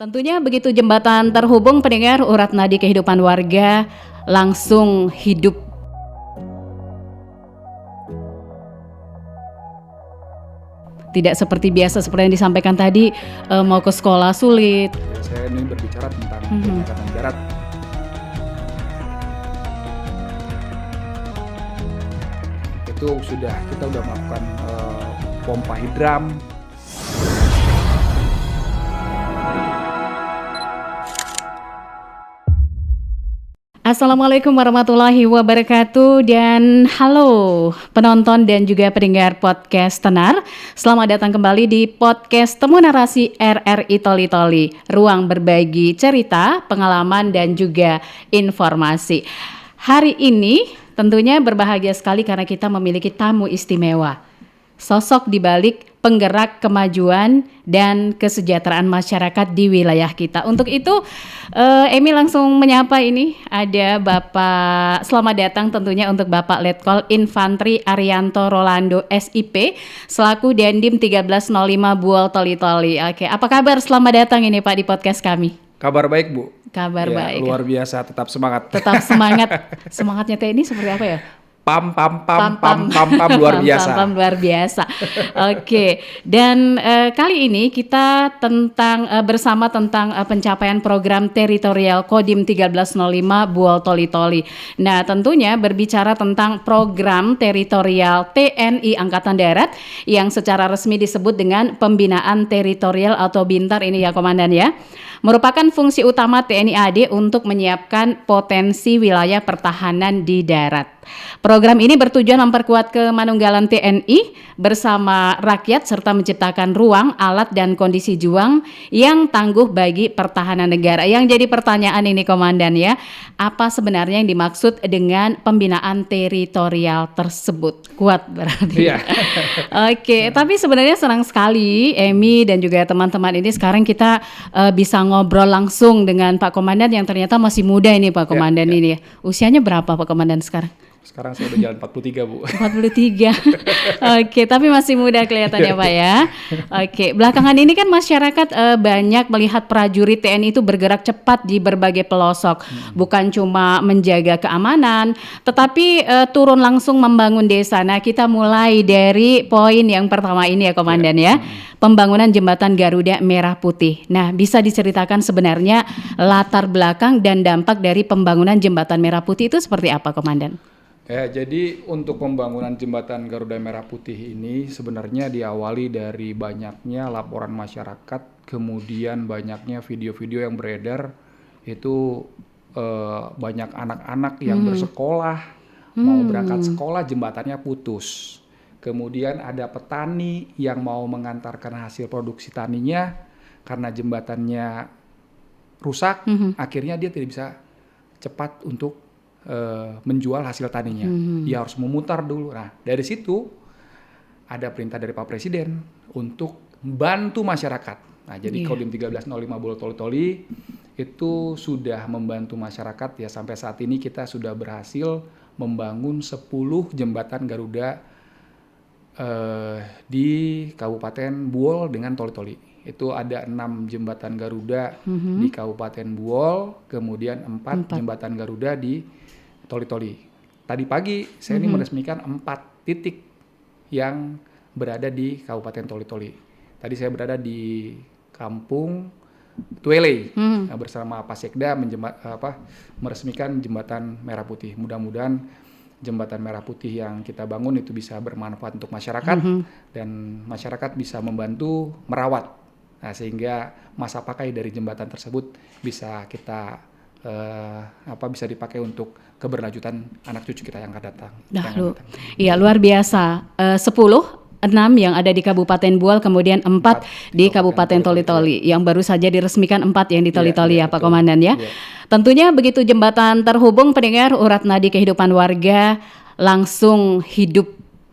Tentunya begitu jembatan terhubung, pendengar, urat nadi kehidupan warga langsung hidup. Tidak seperti biasa, seperti yang disampaikan tadi, mau ke sekolah sulit. Saya ini berbicara tentang Angkatan Darat. Itu kita udah melakukan pompa hidram. Assalamualaikum warahmatullahi wabarakatuh, dan halo penonton dan juga pendengar podcast Tenar. Selamat datang kembali di podcast Temu Narasi RRI Toli Toli, ruang berbagi cerita, pengalaman dan juga informasi. Hari ini tentunya berbahagia sekali karena kita memiliki tamu istimewa, sosok di balik penggerak kemajuan dan kesejahteraan masyarakat di wilayah kita. Untuk itu, Emi langsung menyapa ini. Ada Bapak, selamat datang tentunya untuk Bapak Letkol Infantri Arianto Rolando SIP, selaku Dandim 1305 Buol Toli Toli. Oke, apa kabar? Selamat datang ini Pak di podcast kami. Kabar baik, Bu. Kabar ya, baik. Luar biasa, tetap semangat. Tetap semangat. Semangatnya TNI seperti apa ya? Pam luar biasa. Pam luar biasa. Oke. Dan kali ini kita bersama tentang pencapaian program teritorial Kodim 1305 Buol Toli Toli. Nah, tentunya berbicara tentang program teritorial TNI Angkatan Darat yang secara resmi disebut dengan Pembinaan Teritorial atau BINTAR ini ya Komandan ya. Merupakan fungsi utama TNI AD untuk menyiapkan potensi wilayah pertahanan di darat. Program ini bertujuan memperkuat kemanunggalan TNI bersama rakyat serta menciptakan ruang, alat, dan kondisi juang yang tangguh bagi pertahanan negara. Yang jadi pertanyaan ini Komandan ya, apa sebenarnya yang dimaksud dengan pembinaan teritorial tersebut? Kuat berarti. Iya. Oke, tapi sebenarnya senang sekali Emi dan juga teman-teman ini sekarang kita bisa ngobrol langsung dengan Pak Komandan yang ternyata masih muda ini Pak Komandan ini. Usianya berapa Pak Komandan sekarang? Sekarang saya udah jalan 43, Bu. 43. Oke, tapi masih muda kelihatannya Pak ya. Oke, belakangan ini kan masyarakat banyak melihat prajurit TNI itu bergerak cepat di berbagai pelosok. Bukan cuma menjaga keamanan, tetapi turun langsung membangun desa. Nah, kita mulai dari poin yang pertama ini ya Komandan ya. Pembangunan jembatan Garuda Merah Putih. Nah, bisa diceritakan sebenarnya latar belakang dan dampak dari pembangunan jembatan Merah Putih itu seperti apa Komandan? Ya, jadi untuk pembangunan jembatan Garuda Merah Putih ini sebenarnya diawali dari banyaknya laporan masyarakat, kemudian banyaknya video-video yang beredar, itu banyak anak-anak yang bersekolah, mau berangkat sekolah jembatannya putus. Kemudian ada petani yang mau mengantarkan hasil produksi taninya, karena jembatannya rusak, akhirnya dia tidak bisa cepat untuk menjual hasil taninya. Dia harus memutar dulu. Nah, dari situ ada perintah dari Pak Presiden untuk membantu masyarakat. Nah, jadi Kodim 1305 Buol Toli Toli itu sudah membantu masyarakat ya, sampai saat ini kita sudah berhasil membangun 10 jembatan Garuda di Kabupaten Buol dengan Toli Toli. Itu ada 6 jembatan Garuda di Kabupaten Buol, kemudian 4 jembatan Garuda di Toli Toli. Tadi pagi saya ini meresmikan 4 titik yang berada di Kabupaten Toli Toli. Tadi saya berada di Kampung Tuele bersama Pak Sekda meresmikan jembatan Merah Putih. Mudah-mudahan jembatan Merah Putih yang kita bangun itu bisa bermanfaat untuk masyarakat dan masyarakat bisa membantu merawat. Nah, sehingga masa pakai dari jembatan tersebut bisa kita bisa dipakai untuk keberlanjutan anak cucu kita yang akan datang. Iya, luar biasa. 6 yang ada di Kabupaten Buol, kemudian 4 di Kabupaten Toli Toli. Yang baru saja diresmikan 4 yang di Toli Toli ya Pak Komandan ya. Tentunya begitu jembatan terhubung, pendengar, urat nadi kehidupan warga langsung hidup.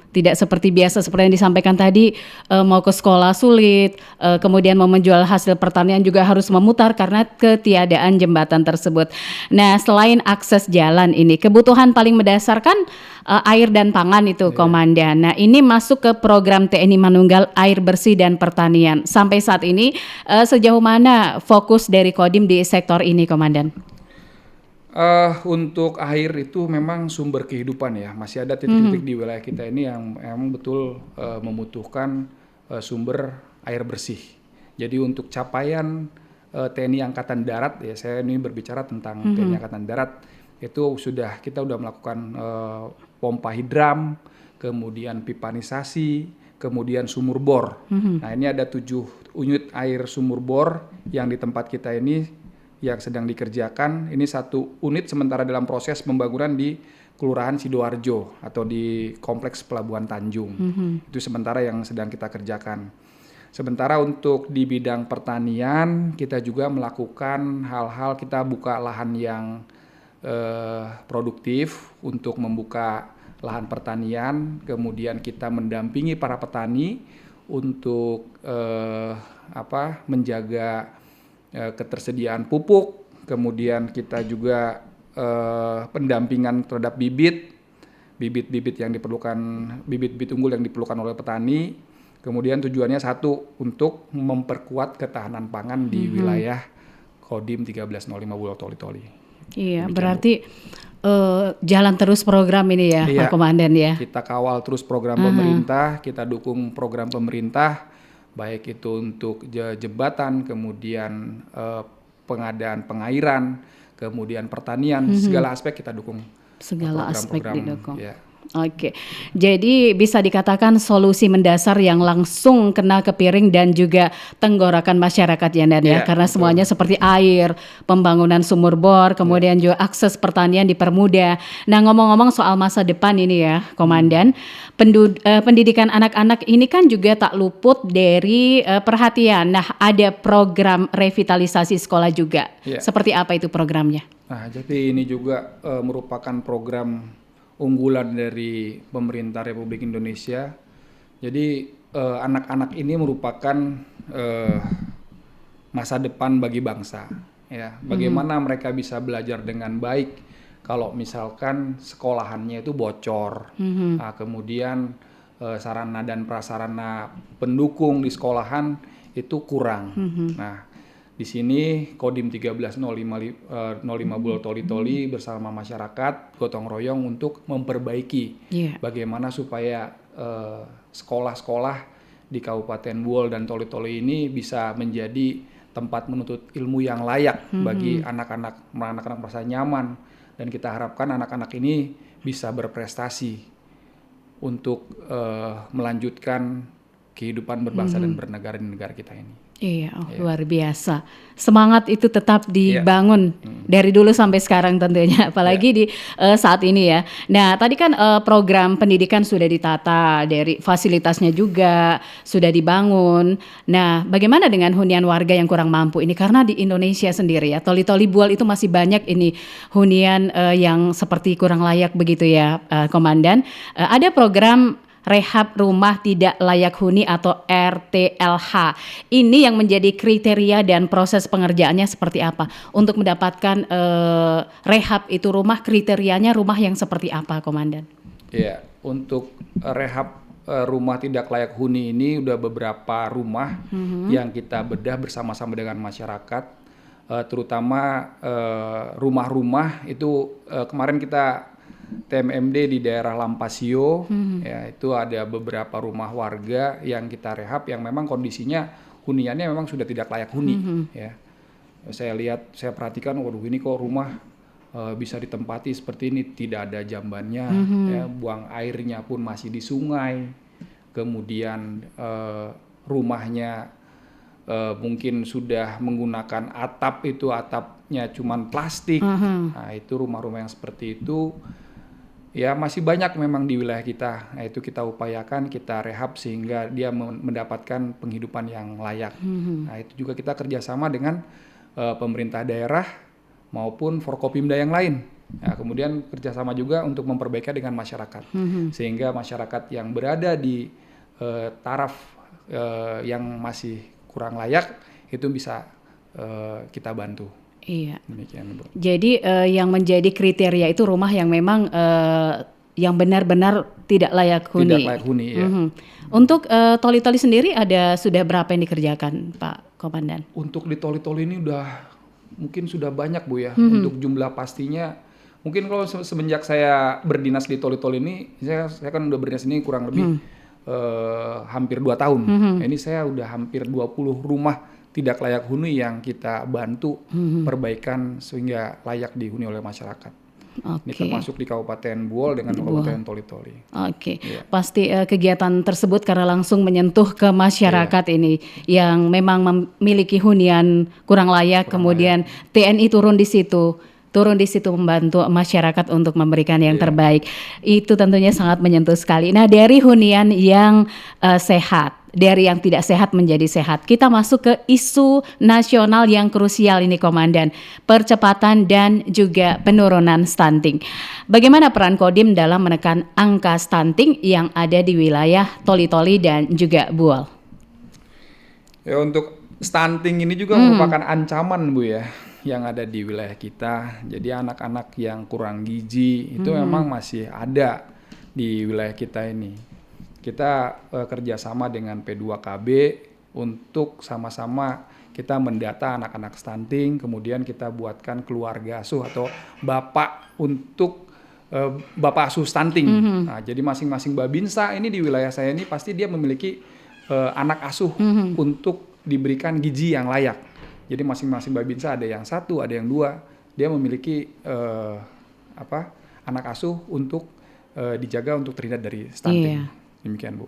Tidak seperti biasa seperti yang disampaikan tadi, mau ke sekolah sulit, kemudian mau menjual hasil pertanian juga harus memutar karena ketiadaan jembatan tersebut. Nah, selain akses jalan ini, kebutuhan paling mendasar kan air dan pangan itu, Komandan. Nah, ini masuk ke program TNI Manunggal Air Bersih dan Pertanian. Sampai saat ini sejauh mana fokus dari Kodim di sektor ini, Komandan? Untuk air itu memang sumber kehidupan ya. Masih ada titik-titik di wilayah kita ini yang memang betul membutuhkan sumber air bersih. Jadi untuk capaian TNI Angkatan Darat ya, saya ini berbicara tentang TNI Angkatan Darat, itu kita udah melakukan pompa hidram, kemudian pipanisasi, kemudian sumur bor. Nah, ini ada 7 unit air sumur bor yang di tempat kita ini yang sedang dikerjakan. Ini 1 unit sementara dalam proses pembangunan di Kelurahan Sidoarjo atau di Kompleks Pelabuhan Tanjung. Itu sementara yang sedang kita kerjakan. Sementara untuk di bidang pertanian, kita juga melakukan hal-hal, kita buka lahan yang produktif untuk membuka lahan pertanian, kemudian kita mendampingi para petani untuk menjaga ketersediaan pupuk, kemudian kita juga pendampingan terhadap bibit-bibit yang diperlukan, bibit-bibit unggul yang diperlukan oleh petani. Kemudian tujuannya 1 untuk memperkuat ketahanan pangan di wilayah Kodim 1305 Buol Toli-Toli. Iya, berarti jalan terus program ini ya, Pak Komandan ya. Kita kawal terus program pemerintah, kita dukung program pemerintah, baik itu untuk jembatan, kemudian pengadaan pengairan, kemudian pertanian, segala aspek kita dukung. Segala aspek didukung. Ya. Oke, jadi bisa dikatakan solusi mendasar yang langsung kena ke piring dan juga tenggorokan masyarakat ya, Dan ya, karena betul. Semuanya seperti air, pembangunan sumur bor, kemudian juga akses pertanian dipermudah. Nah, ngomong-ngomong soal masa depan ini ya, Komandan, pendidikan anak-anak ini kan juga tak luput dari perhatian. Nah, ada program revitalisasi sekolah juga. Seperti apa itu programnya? Nah, jadi ini juga merupakan program unggulan dari pemerintah Republik Indonesia. Jadi anak-anak ini merupakan masa depan bagi bangsa. Ya, bagaimana mereka bisa belajar dengan baik kalau misalkan sekolahannya itu bocor. Nah, kemudian sarana dan prasarana pendukung di sekolahan itu kurang. Nah, di sini Kodim 1305 Buol Toli-Toli bersama masyarakat gotong royong untuk memperbaiki bagaimana supaya sekolah-sekolah di Kabupaten Buol dan Toli-Toli ini bisa menjadi tempat menuntut ilmu yang layak bagi anak-anak merasa nyaman, dan kita harapkan anak-anak ini bisa berprestasi untuk melanjutkan kehidupan berbangsa dan bernegara di negara kita ini. Iya, luar biasa. Semangat itu tetap dibangun dari dulu sampai sekarang tentunya, apalagi di saat ini ya. Nah, tadi kan program pendidikan sudah ditata, dari fasilitasnya juga sudah dibangun. Nah, bagaimana dengan hunian warga yang kurang mampu ini? Karena di Indonesia sendiri ya, Toli-Toli Buol itu masih banyak ini hunian yang seperti kurang layak begitu ya, Komandan. Ada program rehab rumah tidak layak huni atau RTLH. Ini yang menjadi kriteria dan proses pengerjaannya seperti apa? Untuk mendapatkan rehab itu rumah, kriterianya rumah yang seperti apa, Komandan? Ya, untuk rehab rumah tidak layak huni ini udah beberapa rumah yang kita bedah bersama-sama dengan masyarakat, terutama rumah-rumah itu kemarin kita TMMD di daerah Lampasio, ya itu ada beberapa rumah warga yang kita rehab yang memang kondisinya huniannya memang sudah tidak layak huni. Ya, saya lihat, saya perhatikan, waduh ini kok rumah bisa ditempati seperti ini, tidak ada jambannya, ya, buang airnya pun masih di sungai, kemudian rumahnya mungkin sudah menggunakan atap, itu atapnya cuman plastik. Nah, itu rumah-rumah yang seperti itu ya masih banyak memang di wilayah kita. Nah, itu kita upayakan, kita rehab sehingga dia mendapatkan penghidupan yang layak. Nah, itu juga kita kerjasama dengan pemerintah daerah maupun Forkopimda yang lain. Nah, kemudian kerjasama juga untuk memperbaiki dengan masyarakat, sehingga masyarakat yang berada di taraf yang masih kurang layak itu bisa kita bantu. Iya. Demikian, Bu. Jadi yang menjadi kriteria itu rumah yang memang yang benar-benar tidak layak huni. Tidak layak huni, ya. Untuk toli-toli sendiri sudah berapa yang dikerjakan, Pak Komandan? Untuk di toli-toli ini mungkin sudah banyak, Bu, ya. Untuk jumlah pastinya, mungkin kalau semenjak saya berdinas di toli-toli ini, saya kan udah berdinas ini kurang lebih hampir 2 tahun. Ini saya udah hampir 20 rumah tidak layak huni yang kita bantu perbaikan sehingga layak dihuni oleh masyarakat. Ini termasuk di Kabupaten Buol dengan Kabupaten Toli-Toli. Pasti kegiatan tersebut karena langsung menyentuh ke masyarakat ini yang memang memiliki hunian kurang layak, kemudian TNI turun di situ membantu masyarakat untuk memberikan yang terbaik. Itu tentunya sangat menyentuh sekali. Nah, dari hunian yang sehat, dari yang tidak sehat menjadi sehat, kita masuk ke isu nasional yang krusial ini, Komandan, percepatan dan juga penurunan stunting. Bagaimana peran Kodim dalam menekan angka stunting yang ada di wilayah Toli-Toli dan juga Buol? Ya, untuk stunting ini juga merupakan ancaman, Bu, ya, yang ada di wilayah kita. Jadi anak-anak yang kurang gizi itu memang masih ada di wilayah kita ini. Kita kerjasama dengan P2KB untuk sama-sama kita mendata anak-anak stunting, kemudian kita buatkan keluarga asuh atau bapak untuk bapak asuh stunting. Nah, jadi masing-masing babinsa ini di wilayah saya ini pasti dia memiliki anak asuh untuk diberikan gizi yang layak. Jadi masing-masing babinsa ada yang 1, ada yang 2, dia memiliki anak asuh untuk dijaga untuk terhindar dari stunting. Demikian, Bu.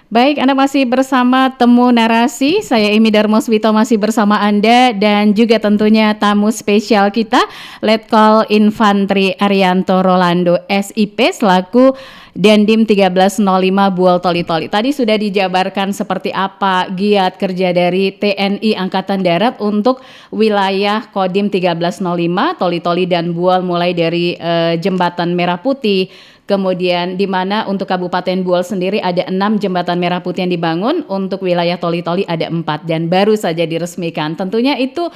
Baik, Anda masih bersama Temu Narasi. Saya Imi Darmoswito masih bersama Anda dan juga tentunya tamu spesial kita, Letkol Infantri Arianto Rolando SIP selaku Dandim 1305 Buol Toli-Toli. Tadi sudah dijabarkan seperti apa giat kerja dari TNI Angkatan Darat untuk wilayah Kodim 1305 Toli-Toli dan Buol, mulai dari Jembatan Merah Putih. Kemudian di mana untuk Kabupaten Buol sendiri ada 6 jembatan merah putih yang dibangun, untuk wilayah Toli-Toli ada 4 dan baru saja diresmikan. Tentunya itu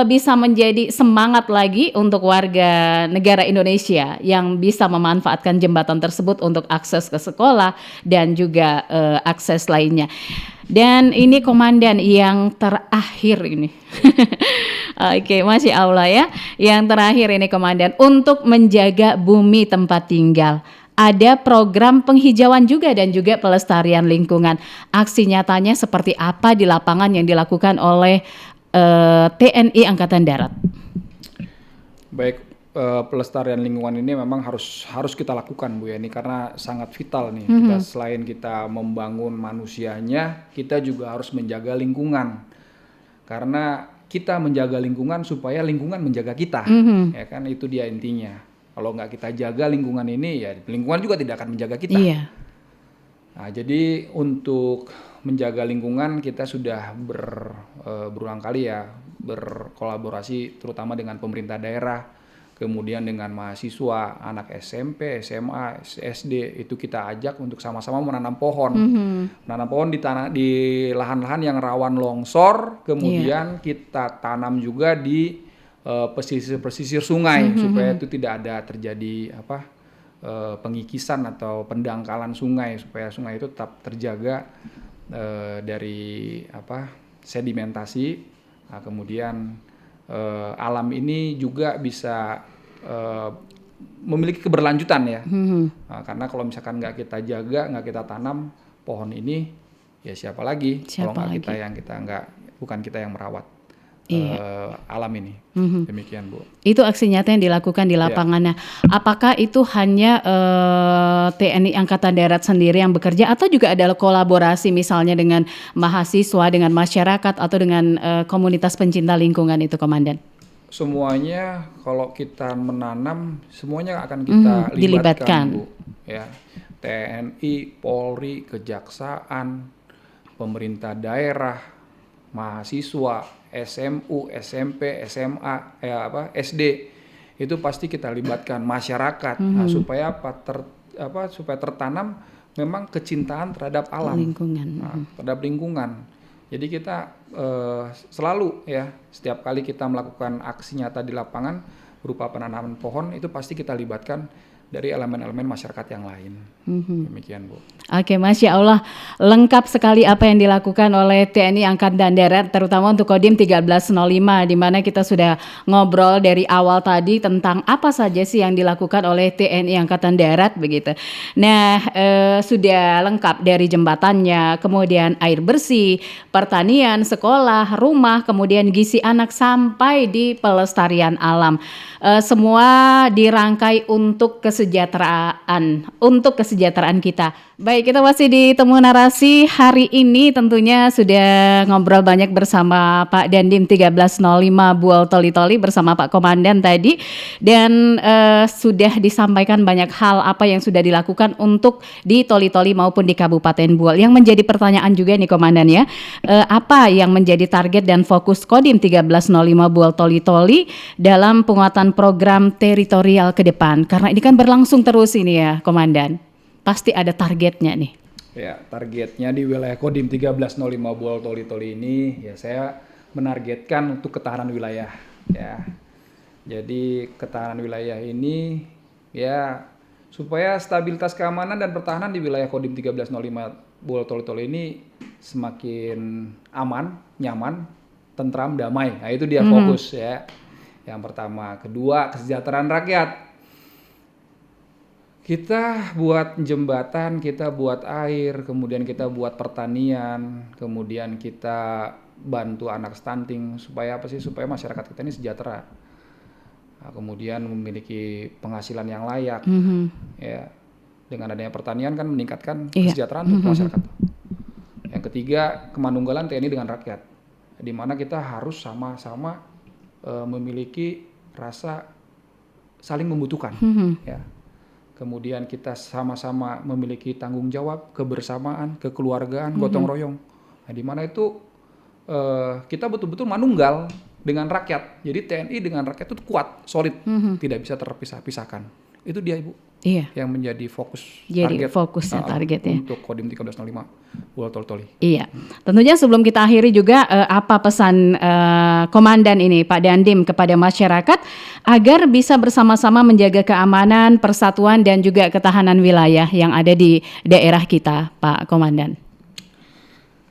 bisa menjadi semangat lagi untuk warga negara Indonesia yang bisa memanfaatkan jembatan tersebut untuk akses ke sekolah dan juga akses lainnya. Dan ini Komandan yang terakhir ini. Masya Allah ya. Yang terakhir ini Komandan, untuk menjaga bumi tempat tinggal. Ada program penghijauan juga dan juga pelestarian lingkungan. Aksi nyatanya seperti apa di lapangan yang dilakukan oleh TNI Angkatan Darat? Baik, pelestarian lingkungan ini memang harus kita lakukan, Bu, ya, ini karena sangat vital nih. Kita selain kita membangun manusianya, kita juga harus menjaga lingkungan. Karena kita menjaga lingkungan supaya lingkungan menjaga kita, ya kan, itu dia intinya. Kalau nggak kita jaga lingkungan ini, ya lingkungan juga tidak akan menjaga kita. Nah, jadi untuk menjaga lingkungan kita sudah berulang kali ya berkolaborasi terutama dengan pemerintah daerah, kemudian dengan mahasiswa, anak SMP, SMA, SD, itu kita ajak untuk sama-sama menanam pohon. Menanam pohon di lahan-lahan yang rawan longsor, kemudian kita tanam juga di pesisir-pesisir sungai supaya itu tidak ada terjadi pengikisan atau pendangkalan sungai, supaya sungai itu tetap terjaga dari sedimentasi. Nah, kemudian alam ini juga bisa memiliki keberlanjutan ya. Nah, karena kalau misalkan nggak kita jaga, nggak kita tanam pohon ini, ya siapa lagi kalau nggak bukan kita yang merawat alam ini. Demikian, Bu. Itu aksi nyata yang dilakukan di lapangan. Nah, apakah itu hanya TNI Angkatan Darat sendiri yang bekerja atau juga ada kolaborasi misalnya dengan mahasiswa, dengan masyarakat atau dengan komunitas pencinta lingkungan itu, Komandan? Semuanya kalau kita menanam semuanya akan kita libatkan, Bu. Ya, TNI, Polri, Kejaksaan, pemerintah daerah, mahasiswa, SMU, SMP, SMA, SD, itu pasti kita libatkan masyarakat. Nah, supaya supaya tertanam memang kecintaan terhadap alam, terhadap lingkungan. Jadi kita selalu ya, setiap kali kita melakukan aksi nyata di lapangan berupa penanaman pohon, itu pasti kita libatkan dari elemen-elemen masyarakat yang lain. Demikian, Bu. Oke, Masya Allah, lengkap sekali apa yang dilakukan oleh TNI Angkatan Darat, terutama untuk Kodim 1305, di mana kita sudah ngobrol dari awal tadi tentang apa saja sih yang dilakukan oleh TNI Angkatan Darat begitu. Nah, sudah lengkap dari jembatannya, kemudian air bersih, pertanian, sekolah, rumah, kemudian gizi anak sampai di pelestarian alam. Semua dirangkai untuk kesejahteraan kita. Baik, kita masih di Temu Narasi hari ini, tentunya sudah ngobrol banyak bersama Pak Dandim 1305 Buol Toli-Toli bersama Pak Komandan tadi, dan sudah disampaikan banyak hal apa yang sudah dilakukan untuk di Toli-Toli maupun di Kabupaten Buol. Yang menjadi pertanyaan juga nih Komandan ya, apa yang menjadi target dan fokus Kodim 1305 Buol Toli-Toli dalam penguatan program teritorial ke depan? Karena ini kan berlangsung terus ini ya Komandan. Pasti ada targetnya nih. Ya, targetnya di wilayah Kodim 1305 Buol Toli-Toli ini ya, saya menargetkan untuk ketahanan wilayah ya. Jadi ketahanan wilayah ini ya, supaya stabilitas keamanan dan pertahanan di wilayah Kodim 1305 Buol Toli-Toli ini semakin aman, nyaman, tentram, damai. Nah, itu dia fokus ya. Yang pertama, kedua, kesejahteraan rakyat. Kita buat jembatan, kita buat air, kemudian kita buat pertanian, kemudian kita bantu anak stunting, supaya apa sih? Supaya masyarakat kita ini sejahtera. Nah, kemudian memiliki penghasilan yang layak. Ya, dengan adanya pertanian kan meningkatkan kesejahteraan untuk masyarakat. Yang ketiga, kemanunggalan TNI dengan rakyat, di mana kita harus sama-sama memiliki rasa saling membutuhkan. Ya. Kemudian kita sama-sama memiliki tanggung jawab, kebersamaan, kekeluargaan, gotong royong. Nah, di mana itu kita betul-betul manunggal dengan rakyat. Jadi TNI dengan rakyat itu kuat, solid, tidak bisa terpisah-pisahkan. Itu dia, Ibu. Iya. Yang menjadi fokus. Jadi fokusnya targetnya untuk Kodim 1305 Buol Toli-Toli. Iya. Tentunya sebelum kita akhiri juga apa pesan Komandan ini Pak Dandim kepada masyarakat agar bisa bersama-sama menjaga keamanan, persatuan dan juga ketahanan wilayah yang ada di daerah kita, Pak Komandan.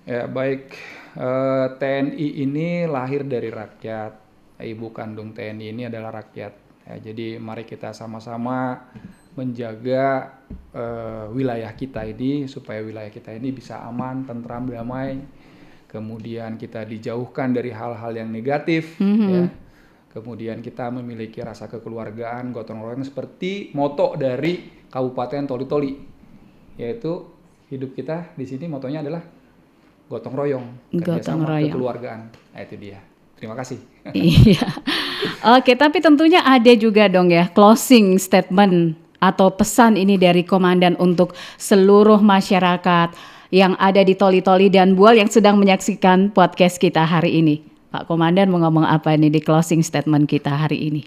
Ya, baik. TNI ini lahir dari rakyat. Ibu kandung TNI ini adalah rakyat. Ya, jadi mari kita sama-sama menjaga wilayah kita ini, supaya wilayah kita ini bisa aman, tentram, damai. Kemudian kita dijauhkan dari hal-hal yang negatif. Ya. Kemudian kita memiliki rasa kekeluargaan, gotong royong seperti moto dari Kabupaten Toli-Toli, yaitu hidup kita di sini motonya adalah gotong royong, kerjasama, kekeluargaan. Nah, itu dia. Terima kasih. Iya. Oke, tapi tentunya ada juga dong ya closing statement atau pesan ini dari Komandan untuk seluruh masyarakat yang ada di Toli-Toli dan Buol yang sedang menyaksikan podcast kita hari ini. Pak Komandan mau ngomong apa nih di closing statement kita hari ini?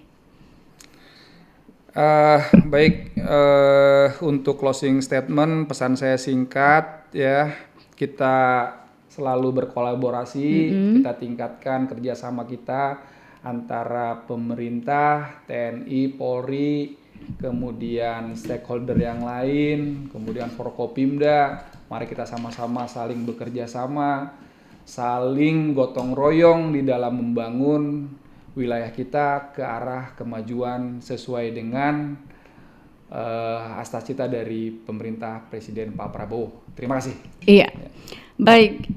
Baik, untuk closing statement pesan saya singkat ya, kita selalu berkolaborasi, kita tingkatkan kerjasama kita antara pemerintah, TNI, Polri, kemudian stakeholder yang lain, kemudian Forkopimda. Mari kita sama-sama saling bekerja sama, saling gotong royong di dalam membangun wilayah kita ke arah kemajuan sesuai dengan cita-cita dari pemerintah Presiden Pak Prabowo. Terima kasih. Iya. Baik.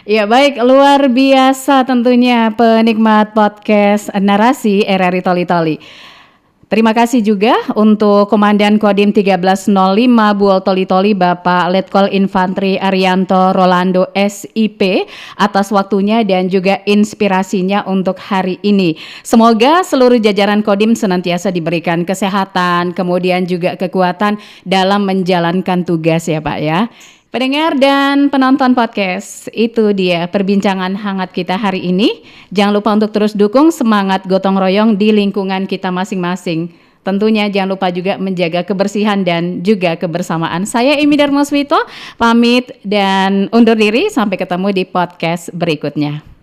Ya baik, luar biasa tentunya penikmat podcast Narasi RRI Toli-Toli. Terima kasih juga untuk Komandan Kodim 1305 Buol Toli-Toli Bapak Letkol Infantri Arianto Rolando SIP atas waktunya dan juga inspirasinya untuk hari ini. Semoga seluruh jajaran Kodim senantiasa diberikan kesehatan, kemudian juga kekuatan dalam menjalankan tugas ya Pak ya. Pendengar dan penonton podcast, itu dia perbincangan hangat kita hari ini. Jangan lupa untuk terus dukung semangat gotong royong di lingkungan kita masing-masing. Tentunya jangan lupa juga menjaga kebersihan dan juga kebersamaan. Saya Emi Darmoswito, pamit dan undur diri. Sampai ketemu di podcast berikutnya.